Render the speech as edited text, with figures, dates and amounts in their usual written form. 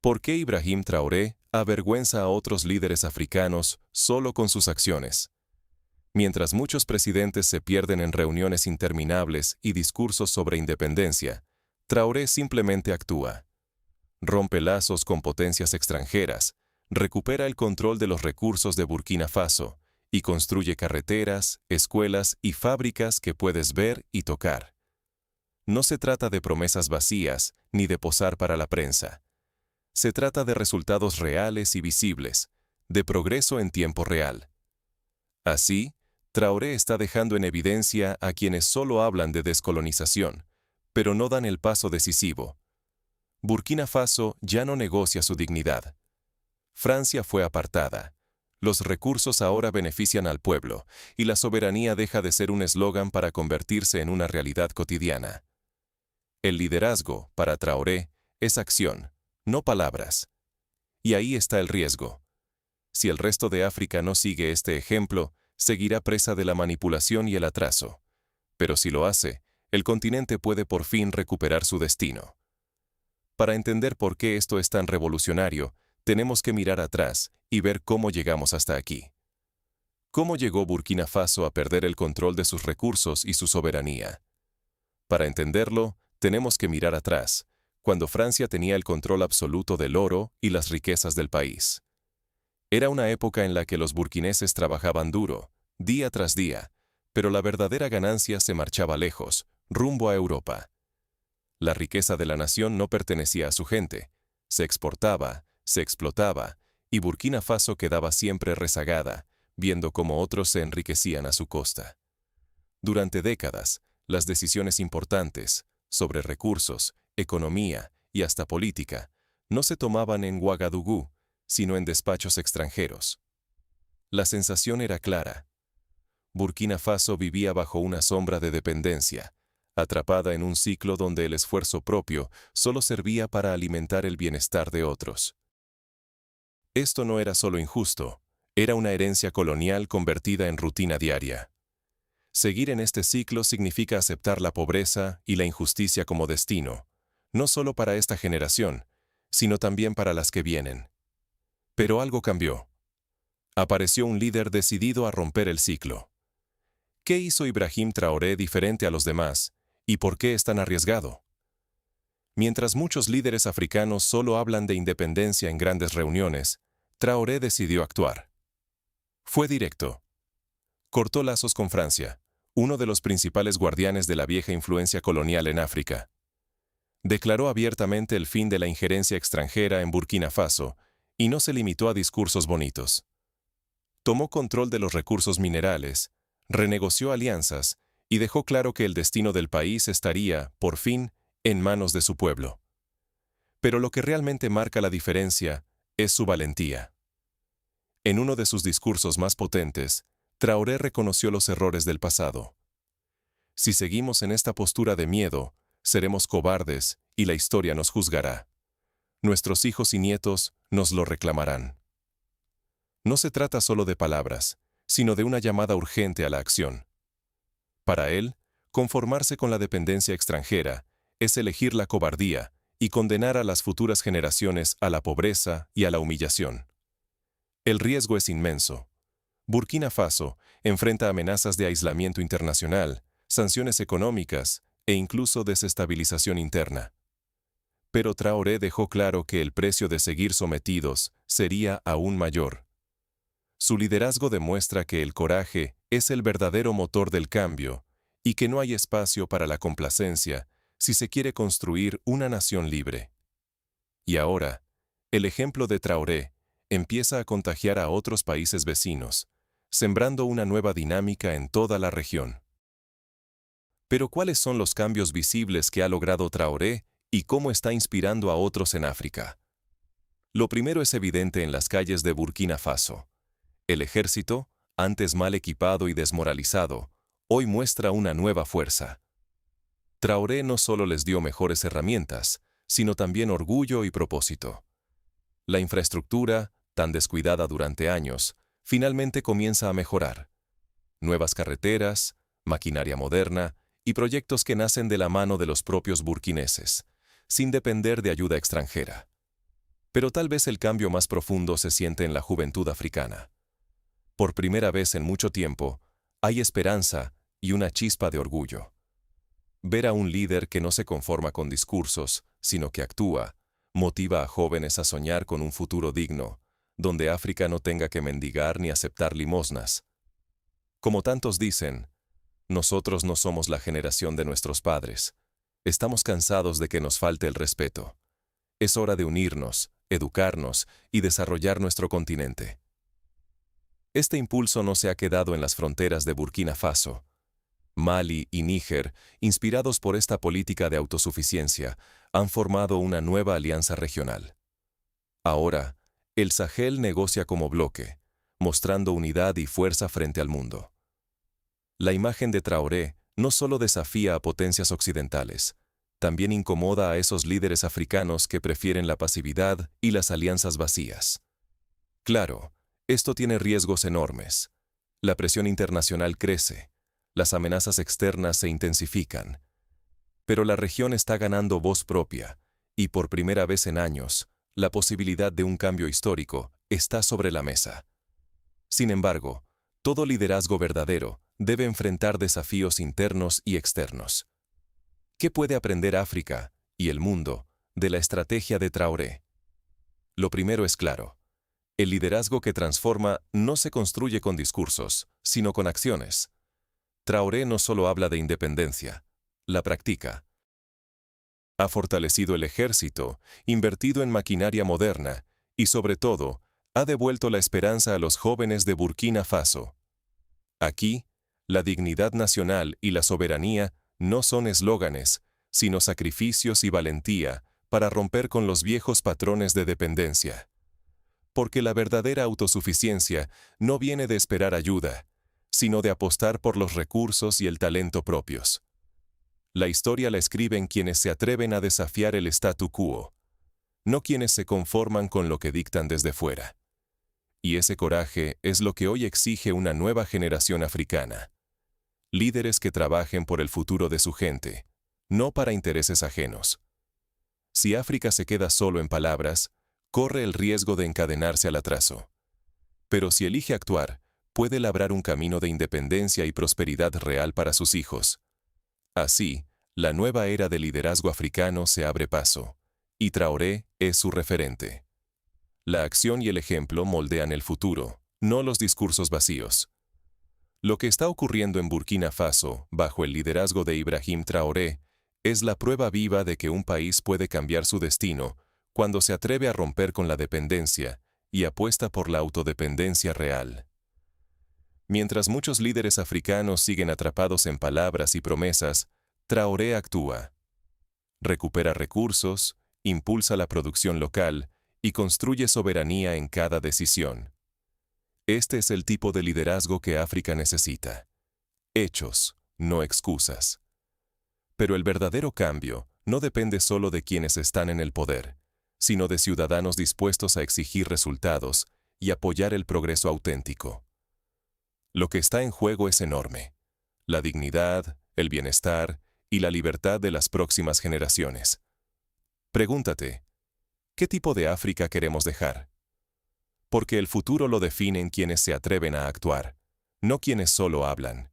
¿Por qué Ibrahim Traoré avergüenza a otros líderes africanos solo con sus acciones? Mientras muchos presidentes se pierden en reuniones interminables y discursos sobre independencia, Traoré simplemente actúa. Rompe lazos con potencias extranjeras, recupera el control de los recursos de Burkina Faso y construye carreteras, escuelas y fábricas que puedes ver y tocar. No se trata de promesas vacías ni de posar para la prensa. Se trata de resultados reales y visibles, de progreso en tiempo real. Así, Traoré está dejando en evidencia a quienes solo hablan de descolonización, pero no dan el paso decisivo. Burkina Faso ya no negocia su dignidad. Francia fue apartada. Los recursos ahora benefician al pueblo, y la soberanía deja de ser un eslogan para convertirse en una realidad cotidiana. El liderazgo, para Traoré, es acción, no palabras. Y ahí está el riesgo. Si el resto de África no sigue este ejemplo, seguirá presa de la manipulación y el atraso. Pero si lo hace, el continente puede por fin recuperar su destino. Para entender por qué esto es tan revolucionario, tenemos que mirar atrás y ver cómo llegamos hasta aquí. ¿Cómo llegó Burkina Faso a perder el control de sus recursos y su soberanía? Para entenderlo, tenemos que mirar atrás, cuando Francia tenía el control absoluto del oro y las riquezas del país. Era una época en la que los burkineses trabajaban duro, día tras día, pero la verdadera ganancia se marchaba lejos, rumbo a Europa. La riqueza de la nación no pertenecía a su gente, se exportaba, se explotaba, y Burkina Faso quedaba siempre rezagada, viendo cómo otros se enriquecían a su costa. Durante décadas, las decisiones importantes, sobre recursos, economía y hasta política, no se tomaban en Ouagadougou, sino en despachos extranjeros. La sensación era clara. Burkina Faso vivía bajo una sombra de dependencia, atrapada en un ciclo donde el esfuerzo propio solo servía para alimentar el bienestar de otros. Esto no era solo injusto, era una herencia colonial convertida en rutina diaria. Seguir en este ciclo significa aceptar la pobreza y la injusticia como destino, no solo para esta generación, sino también para las que vienen. Pero algo cambió. Apareció un líder decidido a romper el ciclo. ¿Qué hizo Ibrahim Traoré diferente a los demás, y por qué es tan arriesgado? Mientras muchos líderes africanos solo hablan de independencia en grandes reuniones, Traoré decidió actuar. Fue directo. Cortó lazos con Francia, uno de los principales guardianes de la vieja influencia colonial en África. Declaró abiertamente el fin de la injerencia extranjera en Burkina Faso y no se limitó a discursos bonitos. Tomó control de los recursos minerales, renegoció alianzas y dejó claro que el destino del país estaría, por fin, en manos de su pueblo. Pero lo que realmente marca la diferencia es su valentía. En uno de sus discursos más potentes, Traoré reconoció los errores del pasado. Si seguimos en esta postura de miedo, seremos cobardes y la historia nos juzgará. Nuestros hijos y nietos nos lo reclamarán. No se trata solo de palabras, sino de una llamada urgente a la acción. Para él, conformarse con la dependencia extranjera es elegir la cobardía y condenar a las futuras generaciones a la pobreza y a la humillación. El riesgo es inmenso. Burkina Faso enfrenta amenazas de aislamiento internacional, sanciones económicas e incluso desestabilización interna. Pero Traoré dejó claro que el precio de seguir sometidos sería aún mayor. Su liderazgo demuestra que el coraje es el verdadero motor del cambio y que no hay espacio para la complacencia si se quiere construir una nación libre. Y ahora, el ejemplo de Traoré empieza a contagiar a otros países vecinos, sembrando una nueva dinámica en toda la región. Pero ¿cuáles son los cambios visibles que ha logrado Traoré y cómo está inspirando a otros en África? Lo primero es evidente en las calles de Burkina Faso. El ejército, antes mal equipado y desmoralizado, hoy muestra una nueva fuerza. Traoré no solo les dio mejores herramientas, sino también orgullo y propósito. La infraestructura, tan descuidada durante años, finalmente comienza a mejorar. Nuevas carreteras, maquinaria moderna y proyectos que nacen de la mano de los propios burkineses, sin depender de ayuda extranjera. Pero tal vez el cambio más profundo se siente en la juventud africana. Por primera vez en mucho tiempo, hay esperanza y una chispa de orgullo. Ver a un líder que no se conforma con discursos, sino que actúa, motiva a jóvenes a soñar con un futuro digno, donde África no tenga que mendigar ni aceptar limosnas. Como tantos dicen, nosotros no somos la generación de nuestros padres. Estamos cansados de que nos falte el respeto. Es hora de unirnos, educarnos y desarrollar nuestro continente. Este impulso no se ha quedado en las fronteras de Burkina Faso. Mali y Níger, inspirados por esta política de autosuficiencia, han formado una nueva alianza regional. Ahora, el Sahel negocia como bloque, mostrando unidad y fuerza frente al mundo. La imagen de Traoré no solo desafía a potencias occidentales, también incomoda a esos líderes africanos que prefieren la pasividad y las alianzas vacías. Claro, esto tiene riesgos enormes. La presión internacional crece, las amenazas externas se intensifican. Pero la región está ganando voz propia, y por primera vez en años, la posibilidad de un cambio histórico está sobre la mesa. Sin embargo, todo liderazgo verdadero debe enfrentar desafíos internos y externos. ¿Qué puede aprender África y el mundo de la estrategia de Traoré? Lo primero es claro. El liderazgo que transforma no se construye con discursos, sino con acciones. Traoré no solo habla de independencia, la practica. Ha fortalecido el ejército, invertido en maquinaria moderna y, sobre todo, ha devuelto la esperanza a los jóvenes de Burkina Faso. Aquí, la dignidad nacional y la soberanía no son eslóganes, sino sacrificios y valentía para romper con los viejos patrones de dependencia. Porque la verdadera autosuficiencia no viene de esperar ayuda, sino de apostar por los recursos y el talento propios. La historia la escriben quienes se atreven a desafiar el statu quo, no quienes se conforman con lo que dictan desde fuera. Y ese coraje es lo que hoy exige una nueva generación africana. Líderes que trabajen por el futuro de su gente, no para intereses ajenos. Si África se queda solo en palabras, corre el riesgo de encadenarse al atraso. Pero si elige actuar, puede labrar un camino de independencia y prosperidad real para sus hijos. Así, la nueva era del liderazgo africano se abre paso, y Traoré es su referente. La acción y el ejemplo moldean el futuro, no los discursos vacíos. Lo que está ocurriendo en Burkina Faso, bajo el liderazgo de Ibrahim Traoré, es la prueba viva de que un país puede cambiar su destino cuando se atreve a romper con la dependencia y apuesta por la autodependencia real. Mientras muchos líderes africanos siguen atrapados en palabras y promesas, Traoré actúa. Recupera recursos, impulsa la producción local y construye soberanía en cada decisión. Este es el tipo de liderazgo que África necesita. Hechos, no excusas. Pero el verdadero cambio no depende solo de quienes están en el poder, sino de ciudadanos dispuestos a exigir resultados y apoyar el progreso auténtico. Lo que está en juego es enorme: la dignidad, el bienestar y la libertad de las próximas generaciones. Pregúntate, ¿qué tipo de África queremos dejar? Porque el futuro lo definen quienes se atreven a actuar, no quienes solo hablan.